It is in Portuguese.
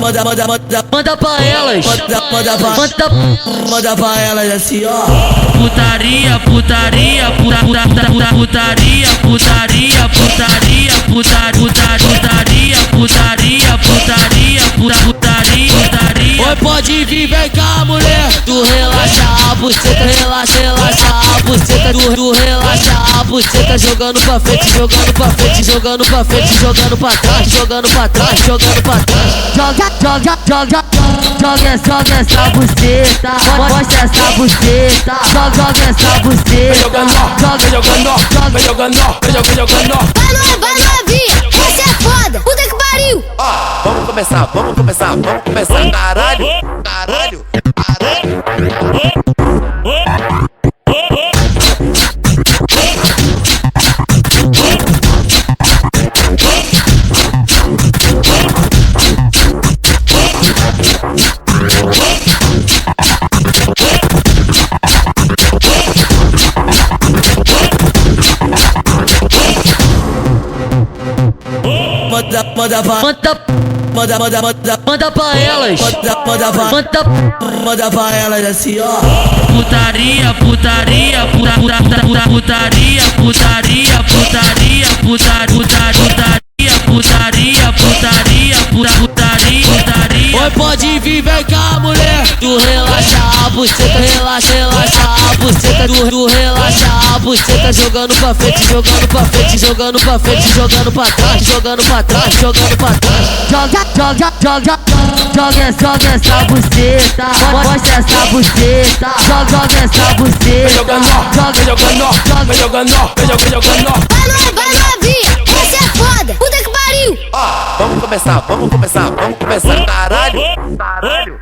Manda pra elas. Manda pra elas assim, ó. Putaria, putaria, putaria, putaria, putaria, putaria, putaria, putaria, putaria. Oi, pode vir, vem cá, mulher. Tu relaxa a buceta, relaxa a buceta. Tu relaxa a buceta, jogando pra frente, jogando pra frente, jogando pra frente, jogando pra trás, jogando pra trás, jogando pra trás. Joga essa buceta, mostra essa buceta. Joga essa buceta, Vai novinha, essa é foda, puta que pariu. Vamos começar, caralho, caralho, caralho. Manda pra elas. Manda pra elas assim, ó. Putaria, putaria, putaria, putaria, putaria, putaria, putaria, putaria. Oi, pode vir, vem cá, mulher. Tu relaxa a buceta, relaxa a buceta. Tu relaxa a buceta, jogando pra frente, jogando pra frente, jogando pra frente, jogando pra trás, jogando pra trás, jogando pra trás. Joga essa buceta, mostra essa buceta. Joga essa buceta. Vai novinha, essa é foda, puta que pariu. Vamos começar, caralho, caralho.